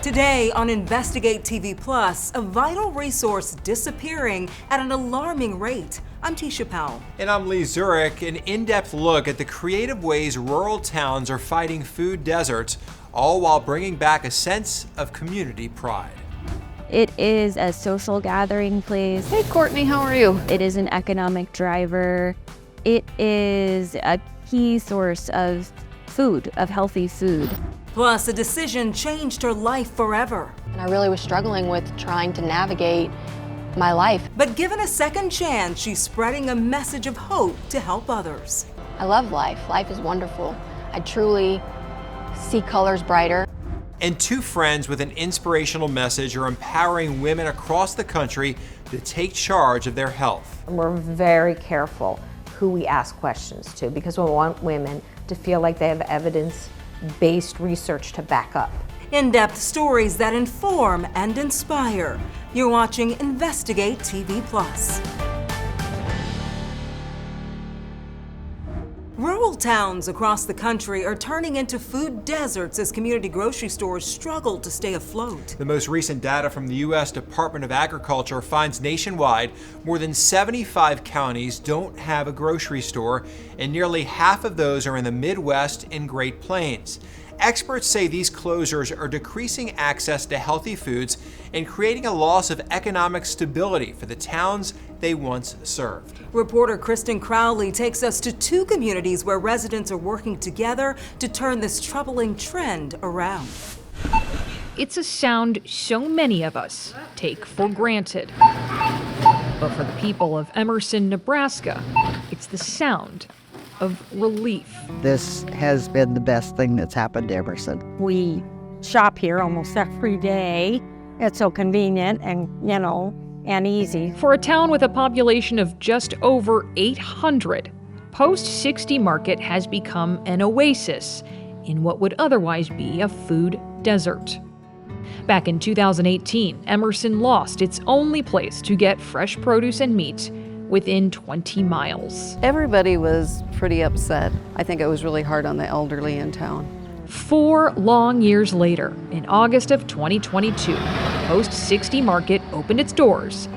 Today on Investigate TV Plus, a vital resource disappearing at an alarming rate. I'm Tisha Powell. And I'm Lee Zurich. An in-depth look at the creative ways rural towns are fighting food deserts, all while bringing back a sense of community pride. It is a social gathering place. Hey Courtney, how are you? It is an economic driver. It is a key source of food, of healthy food. Plus, a decision changed her life forever. And I really was struggling with trying to navigate my life. But given a second chance, she's spreading a message of hope to help others. I love life. Life is wonderful. I truly see colors brighter. And two friends with an inspirational message are empowering women across the country to take charge of their health. We're very careful who we ask questions to because we want women to feel like they have evidence-based research to back up. In-depth stories that inform and inspire. You're watching Investigate TV Plus. Rural towns across the country are turning into food deserts as community grocery stores struggle to stay afloat. The most recent data from the U.S. Department of Agriculture finds nationwide more than 75 counties don't have a grocery store, and nearly half of those are in the Midwest and Great Plains. Experts say these closures are decreasing access to healthy foods and creating a loss of economic stability for the towns they once served. Reporter Kristen Crowley takes us to two communities where residents are working together to turn this troubling trend around. It's a sound so many of us take for granted. But for the people of Emerson, Nebraska, it's the sound of relief. This has been the best thing that's happened to Emerson. We shop here almost every day. It's so convenient and, and easy. For a town with a population of just over 800, Post 60 Market has become an oasis in what would otherwise be a food desert. Back in 2018, Emerson lost its only place to get fresh produce and meat within 20 miles. Everybody was pretty upset. I think it was really hard on the elderly in town. 4 long years later, in August of 2022, Post 60 Market opened its doors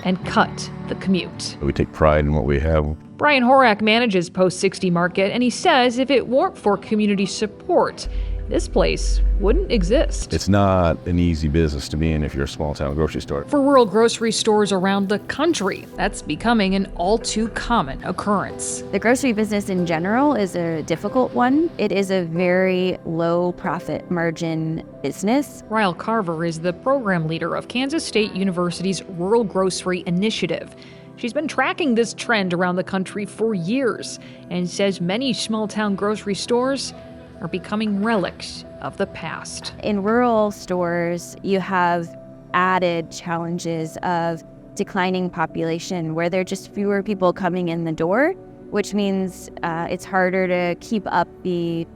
and cut the commute. We take pride in what we have. Brian Horak manages Post 60 Market, and he says if it weren't for community support, this place wouldn't exist. It's not an easy business to be in if you're a small town grocery store. For rural grocery stores around the country, that's becoming an all too common occurrence. The grocery business in general is a difficult one. It is a very low profit margin business. Ryle Carver is the program leader of Kansas State University's Rural Grocery Initiative. She's been tracking this trend around the country for years and says many small town grocery stores are becoming relics of the past. In rural stores, you have added challenges of declining population where there are just fewer people coming in the door, which means it's harder to keep up the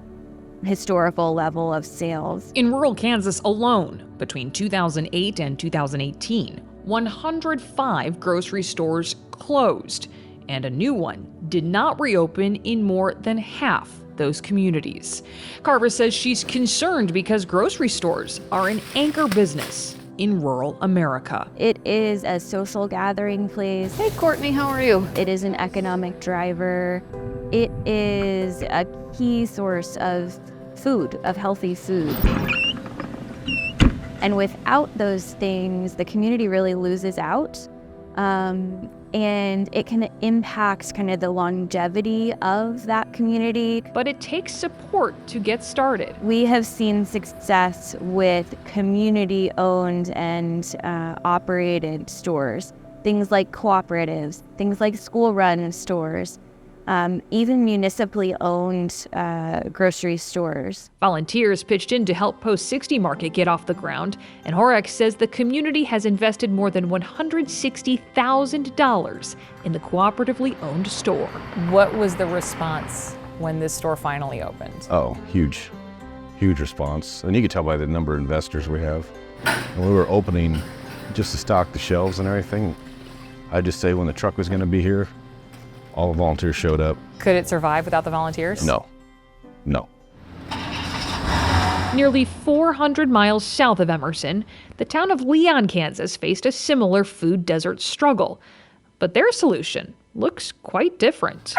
historical level of sales. In rural Kansas alone, between 2008 and 2018, 105 grocery stores closed, and a new one did not reopen in more than half those communities. Carver says she's concerned because grocery stores are an anchor business in rural America. It is a social gathering place. Hey Courtney, how are you? It is an economic driver. It is a key source of food, of healthy food. And without those things, the community really loses out. And it can impact kind of the longevity of that community. But it takes support to get started. We have seen success with community-owned and operated stores, things like cooperatives, things like school-run stores, even municipally owned grocery stores. Volunteers pitched in to help Post 60 Market get off the ground, and Horak says the community has invested more than $160,000 in the cooperatively owned store. What was the response when this store finally opened? Oh, huge response. And you can tell by the number of investors we have. When we were opening just to stock the shelves and everything, I'd just say when the truck was gonna be here, all the volunteers showed up. Could it survive without the volunteers? No. Nearly 400 miles south of Emerson, the town of Leon, Kansas faced a similar food desert struggle. But their solution looks quite different.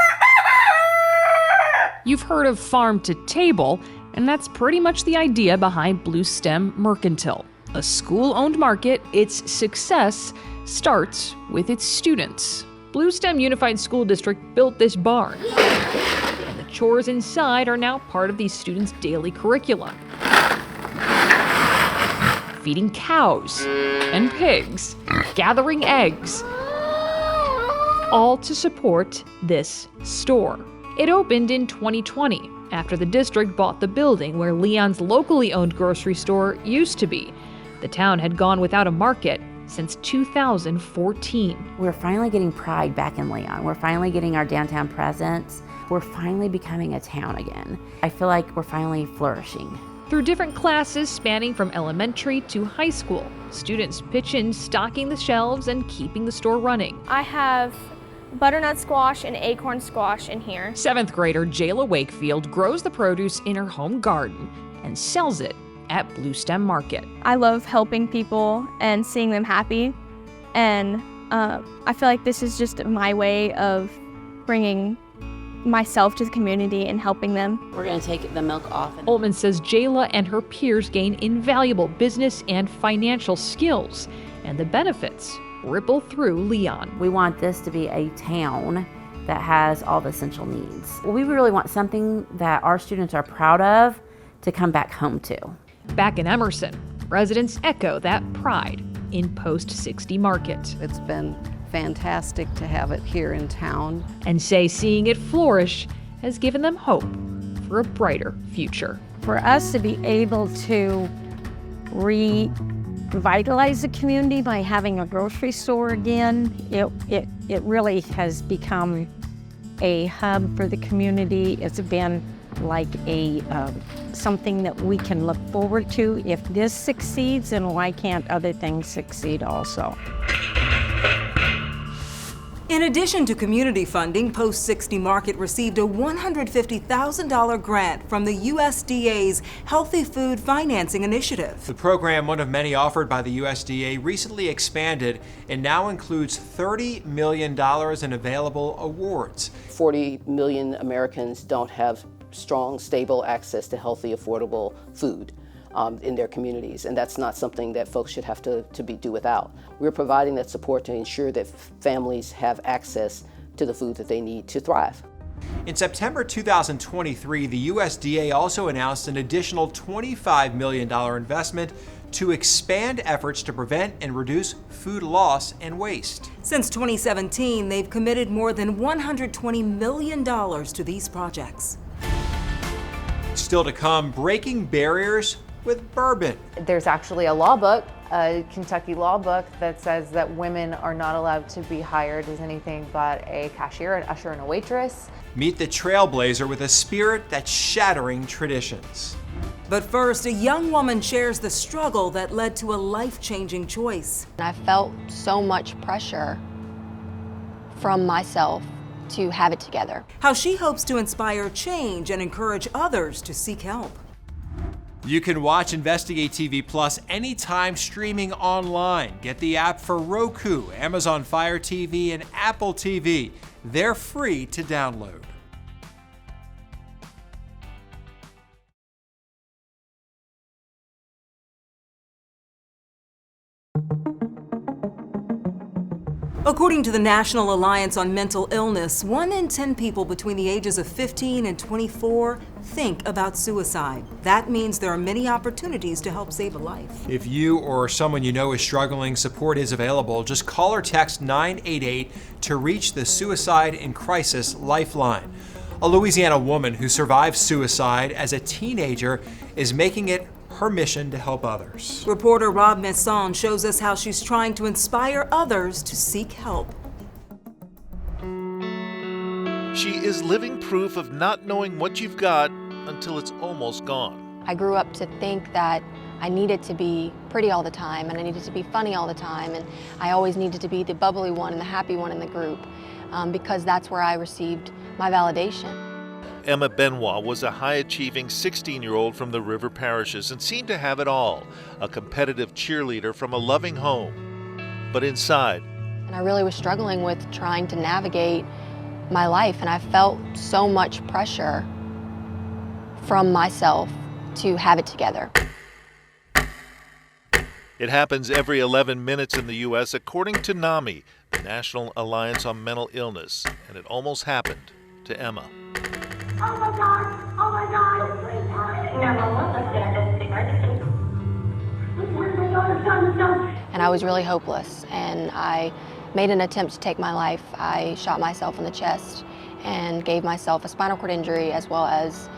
You've heard of farm to table, and that's pretty much the idea behind Blue Stem Mercantile, a school-owned market. Its success starts with its students. Blue Stem Unified School District built this barn, and the chores inside are now part of these students' daily curriculum. Feeding cows and pigs, gathering eggs, all to support this store. It opened in 2020 after the district bought the building where Leon's locally owned grocery store used to be. The town had gone without a market since 2014. We're finally getting pride back in Leon. We're finally getting our downtown presence. We're finally becoming a town again. I feel like we're finally flourishing. Through different classes spanning from elementary to high school, students pitch in stocking the shelves and keeping the store running. I have butternut squash and acorn squash in here. 7th grader Jayla Wakefield grows the produce in her home garden and sells it at Blue Stem Market. I love helping people and seeing them happy, and I feel like this is just my way of bringing myself to the community and helping them. We're going to take the milk off. Altman says Jayla and her peers gain invaluable business and financial skills, and the benefits ripple through Leon. We want this to be a town that has all the essential needs. We really want something that our students are proud of to come back home to. Back in Emerson, residents echo that pride in Post-60 Market. It's been fantastic to have it here in town. And say seeing it flourish has given them hope for a brighter future. For us to be able to revitalize the community by having a grocery store again, it really has become a hub for the community. It's been like a something that we can look forward to. If this succeeds, then why can't other things succeed also? In addition to community funding, Post-60 Market received a $150,000 grant from the USDA's Healthy Food Financing Initiative. The program, one of many offered by the USDA, recently expanded and now includes $30 million in available awards. 40 million Americans don't have strong, stable access to healthy, affordable food in their communities, and that's not something that folks should have to do without. We're providing that support to ensure that families have access to the food that they need to thrive. In September 2023, the USDA also announced an additional $25 million investment to expand efforts to prevent and reduce food loss and waste. Since 2017, they've committed more than $120 million to these projects. Still to come, breaking barriers with bourbon. There's actually a law book, a Kentucky law book, that says that women are not allowed to be hired as anything but a cashier, an usher, and a waitress. Meet the trailblazer with a spirit that's shattering traditions. But first, a young woman shares the struggle that led to a life-changing choice. I felt so much pressure from myself to have it together. How she hopes to inspire change and encourage others to seek help. You can watch Investigate TV Plus anytime streaming online. Get the app for Roku, Amazon Fire TV, and Apple TV. They're free to download. According to the National Alliance on Mental Illness, 1 in 10 people between the ages of 15 and 24 think about suicide. That means there are many opportunities to help save a life. If you or someone you know is struggling, support is available. Just call or text 988 to reach the Suicide in Crisis Lifeline. A Louisiana woman who survived suicide as a teenager is making it her mission to help others. Reporter Rob Messon shows us how she's trying to inspire others to seek help. She is living proof of not knowing what you've got until it's almost gone. I grew up to think that I needed to be pretty all the time, and I needed to be funny all the time, and I always needed to be the bubbly one and the happy one in the group, because that's where I received my validation. Emma Benoit was a high-achieving 16-year-old from the river parishes and seemed to have it all, a competitive cheerleader from a loving home. But inside, And I really was struggling with trying to navigate my life, and I felt so much pressure from myself to have it together. it happens every 11 minutes in the U.S. according to NAMI, the National Alliance on Mental Illness, and it almost happened to Emma. Oh my God! Oh my God! Please hurry! Never was a statistic. Where's my daughter's son? And I was really hopeless, and I made an attempt to take my life. I shot myself in the chest and gave myself a spinal cord injury as well as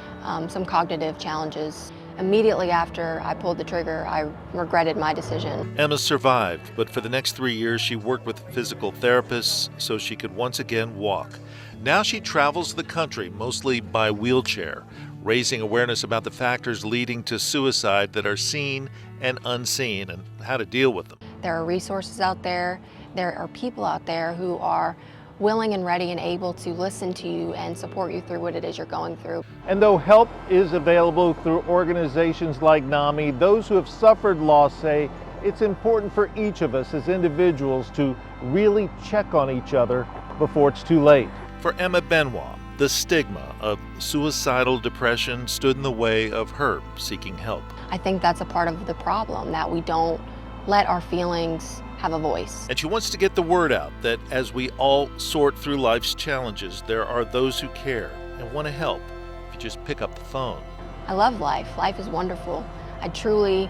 some cognitive challenges. Immediately after I pulled the trigger, I regretted my decision. Emma survived, but for the next 3 years she worked with physical therapists so she could once again walk. Now she travels the country, mostly by wheelchair, raising awareness about the factors leading to suicide that are seen and unseen and how to deal with them. There are resources out there. There are people out there who are willing and ready and able to listen to you and support you through what it is you're going through. And though help is available through organizations like NAMI, those who have suffered loss say it's important for each of us as individuals to really check on each other before it's too late. For Emma Benoit, the stigma of suicidal depression stood in the way of her seeking help. I think that's a part of the problem, that we don't let our feelings have a voice. And she wants to get the word out that as we all sort through life's challenges, there are those who care and want to help if you just pick up the phone. I love life. Life is wonderful. I truly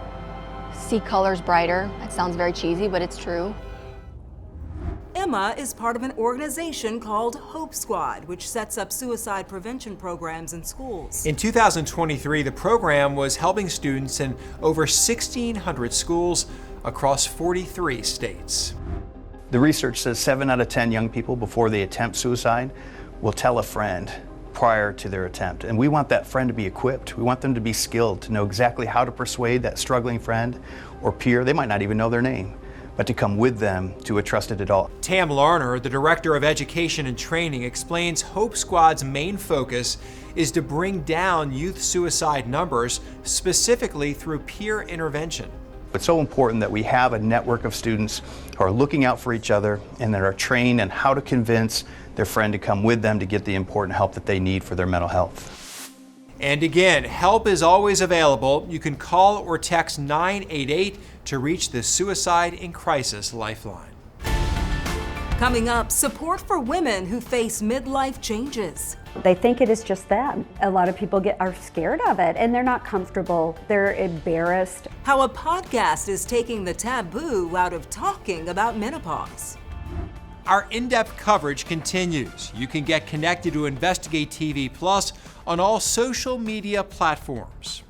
see colors brighter. That sounds very cheesy, but it's true. Emma is part of an organization called Hope Squad, which sets up suicide prevention programs in schools. In 2023, the program was helping students in over 1,600 schools across 43 states. The research says 7 out of 10 young people before they attempt suicide will tell a friend prior to their attempt. And we want that friend to be equipped. We want them to be skilled, to know exactly how to persuade that struggling friend or peer. They might not even know their name, but to come with them to a trusted adult. Tam Larner, the Director of Education and Training, explains Hope Squad's main focus is to bring down youth suicide numbers, specifically through peer intervention. It's so important that we have a network of students who are looking out for each other and that are trained in how to convince their friend to come with them to get the important help that they need for their mental health. And again, help is always available. You can call or text 988 to reach the Suicide in Crisis Lifeline. Coming up, support for women who face midlife changes. They think it is just them. A lot of people are scared of it and they're not comfortable. They're embarrassed. How a podcast is taking the taboo out of talking about menopause. Our in-depth coverage continues. You can get connected to Investigate TV Plus on all social media platforms.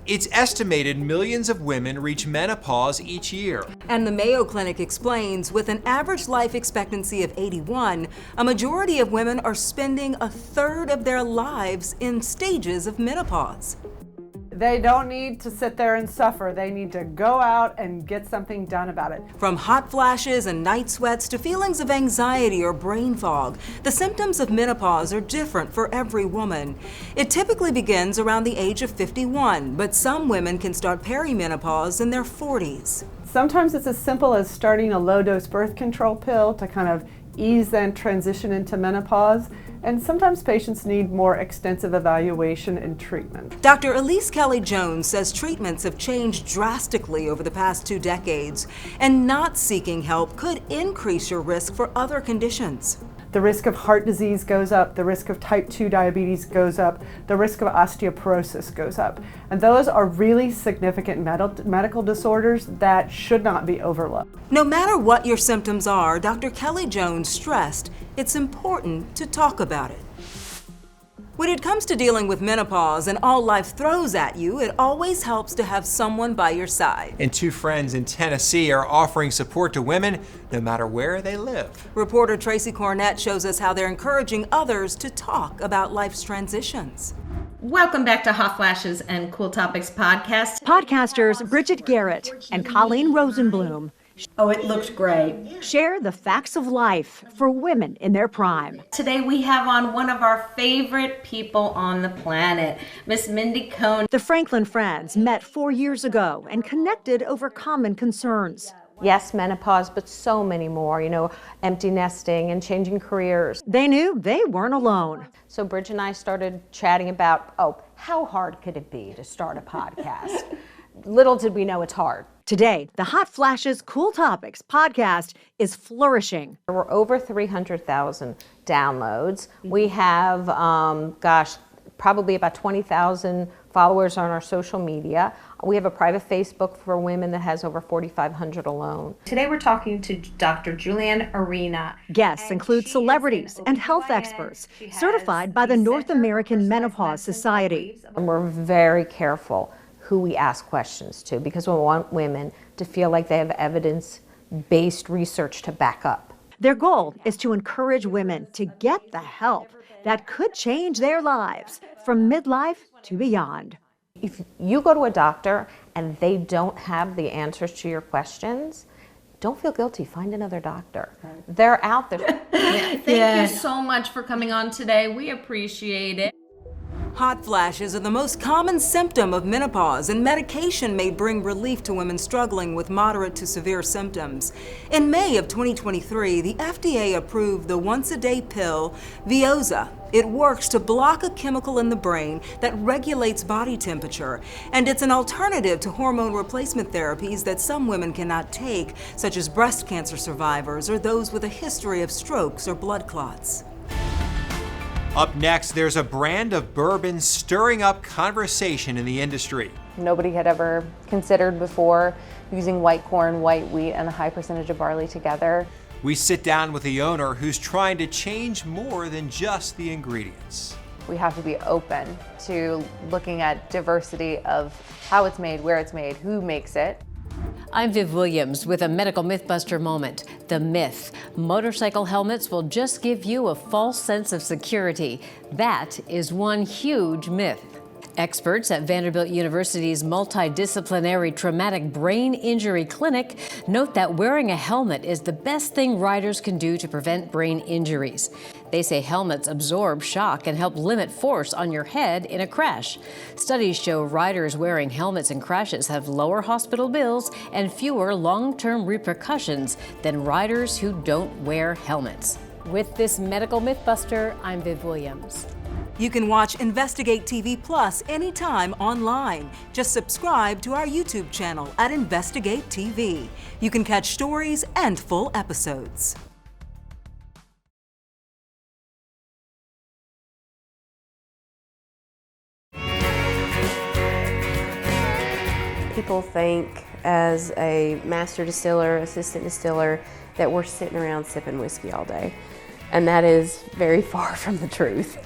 It's estimated millions of women reach menopause each year. And the Mayo Clinic explains, with an average life expectancy of 81, a majority of women are spending a third of their lives in stages of menopause. They don't need to sit there and suffer. They need to go out and get something done about it. From hot flashes and night sweats to feelings of anxiety or brain fog, the symptoms of menopause are different for every woman. It typically begins around the age of 51, but some women can start perimenopause in their 40s. Sometimes it's as simple as starting a low-dose birth control pill to kind of ease that transition into menopause. And sometimes patients need more extensive evaluation and treatment. Dr. Elise Kelly-Jones says treatments have changed drastically over the past 2 decades, and not seeking help could increase your risk for other conditions. The risk of heart disease goes up, the risk of type 2 diabetes goes up, the risk of osteoporosis goes up. And those are really significant medical disorders that should not be overlooked. No matter what your symptoms are, Dr. Kelly-Jones stressed it's important to talk about it. When it comes to dealing with menopause and all life throws at you, it always helps to have someone by your side. And 2 friends in Tennessee are offering support to women no matter where they live. Reporter Tracy Cornett shows us how they're encouraging others to talk about life's transitions. Welcome back to Hot Flashes and Cool Topics podcast. Podcasters Bridget Garrett and Colleen Rosenblum. Oh, it looked great. Share the facts of life for women in their prime. Today we have on one of our favorite people on the planet, Miss Mindy Cohn. The Franklin Friends met 4 years ago and connected over common concerns. Yes, menopause, but so many more, empty nesting and changing careers. They knew they weren't alone. So Bridge and I started chatting about, how hard could it be to start a podcast? Little did we know it's hard. Today, the Hot Flashes Cool Topics podcast is flourishing. We're over 300,000 downloads. We have, probably about 20,000 followers on our social media. We have a private Facebook for women that has over 4,500 alone. Today we're talking to Dr. Julianne Arena. Guests include celebrities and health experts certified by the North American Menopause Society. And we're very careful who we ask questions to because we want women to feel like they have evidence-based research to back up. Their goal is to encourage women to get the help that could change their lives from midlife to beyond. If you go to a doctor and they don't have the answers to your questions, don't feel guilty. Find another doctor. They're out there. Thank you so much for coming on today. We appreciate it. Hot flashes are the most common symptom of menopause, and medication may bring relief to women struggling with moderate to severe symptoms. In May of 2023, the FDA approved the once-a-day pill Veozah. It works to block a chemical in the brain that regulates body temperature, and it's an alternative to hormone replacement therapies that some women cannot take, such as breast cancer survivors or those with a history of strokes or blood clots. Up next, there's a brand of bourbon stirring up conversation in the industry. Nobody had ever considered before using white corn, white wheat, and a high percentage of barley together. We sit down with the owner who's trying to change more than just the ingredients. We have to be open to looking at diversity of how it's made, where it's made, who makes it. I'm Viv Williams with a medical mythbuster moment. The myth: motorcycle helmets will just give you a false sense of security. That is one huge myth. Experts at Vanderbilt University's multidisciplinary traumatic brain injury clinic note that wearing a helmet is the best thing riders can do to prevent brain injuries. They say helmets absorb shock and help limit force on your head in a crash. Studies show riders wearing helmets in crashes have lower hospital bills and fewer long-term repercussions than riders who don't wear helmets. With this medical mythbuster, I'm Viv Williams. You can watch Investigate TV Plus anytime online. Just subscribe to our YouTube channel at Investigate TV. You can catch stories and full episodes. People think as a master distiller, assistant distiller, that we're sitting around sipping whiskey all day. And that is very far from the truth.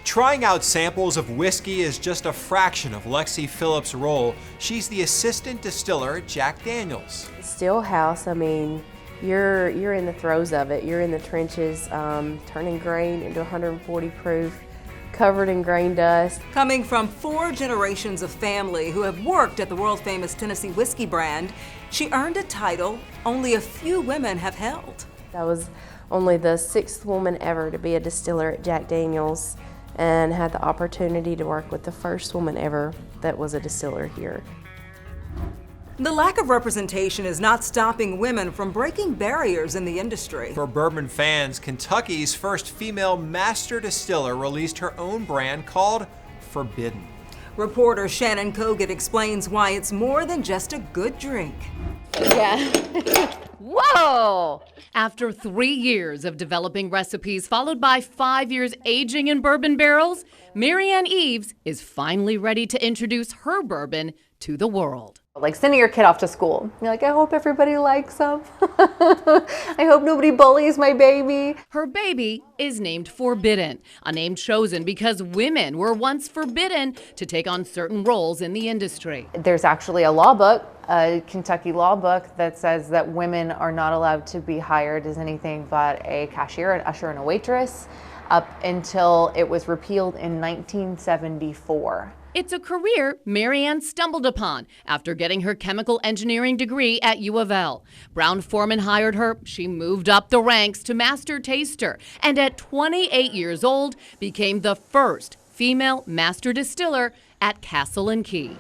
Trying out samples of whiskey is just a fraction of Lexi Phillips' role. She's the assistant distiller at Jack Daniel's. Still house, I mean, you're in the throes of it. You're in the trenches, turning grain into 140 proof, covered in grain dust. Coming from 4 generations of family who have worked at the world-famous Tennessee whiskey brand, she earned a title only a few women have held. I was only the 6th woman ever to be a distiller at Jack Daniel's, and had the opportunity to work with the first woman ever that was a distiller here. The lack of representation is not stopping women from breaking barriers in the industry. For bourbon fans, Kentucky's first female master distiller released her own brand called Forbidden. Reporter Shannon Kogut explains why it's more than just a good drink. Yeah. Whoa! After 3 years of developing recipes, followed by 5 years aging in bourbon barrels, Marianne Eves is finally ready to introduce her bourbon to the world. Like sending your kid off to school. You're like, I hope everybody likes them. I hope nobody bullies my baby. Her baby is named Forbidden, a name chosen because women were once forbidden to take on certain roles in the industry. There's actually a law book, a Kentucky law book, that says that women are not allowed to be hired as anything but a cashier, an usher, and a waitress. up until it was repealed in 1974. It's a career Marianne stumbled upon after getting her chemical engineering degree at U of L. Brown-Forman hired her, she moved up the ranks to master taster, and at 28 years old became the first female master distiller at Castle & Key.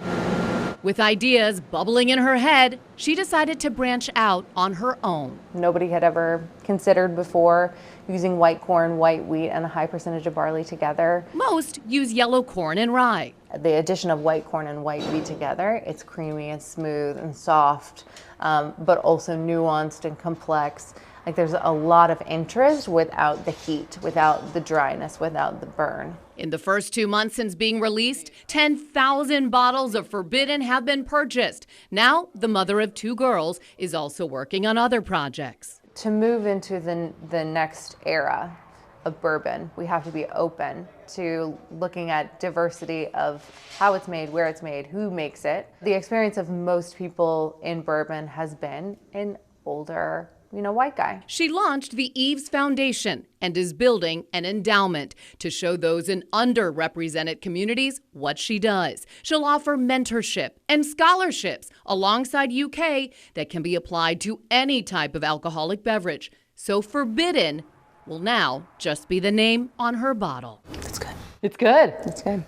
With ideas bubbling in her head, she decided to branch out on her own. Nobody had ever considered before using white corn, white wheat, and a high percentage of barley together. Most use yellow corn and rye. The addition of white corn and white wheat together, it's creamy and smooth and soft, but also nuanced and complex. Like there's a lot of interest without the heat, without the dryness, without the burn. In the first 2 months since being released, 10,000 bottles of Forbidden have been purchased. Now, the mother of 2 girls is also working on other projects. To move into the next era of bourbon, we have to be open to looking at diversity of how it's made, where it's made, who makes it. The experience of most people in bourbon has been an older, white guy. She launched the Eves Foundation and is building an endowment to show those in underrepresented communities what she does. She'll offer mentorship and scholarships alongside UK that can be applied to any type of alcoholic beverage. So Forbidden will now just be the name on her bottle. It's good. It's good. It's good.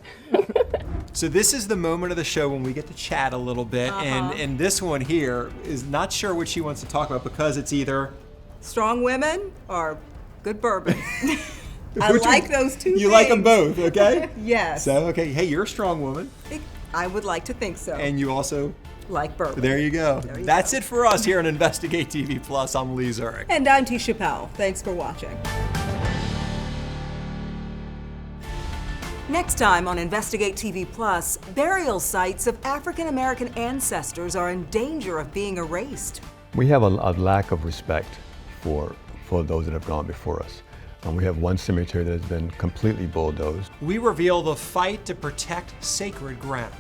So this is the moment of the show when we get to chat a little bit, and this one here is not sure what she wants to talk about because it's either Strong women or good bourbon. I like those two things. You like them both, okay? Yes. So, okay, hey, you're a strong woman. I would like to think so. And you also like bourbon. There you go. That's it for us here on Investigate TV Plus. I'm Lee Zurich. And I'm Tisha Powell. Thanks for watching. Next time on Investigate TV Plus, burial sites of African American ancestors are in danger of being erased. We have a lack of respect for those that have gone before us. We have one cemetery that has been completely bulldozed. We reveal the fight to protect sacred ground.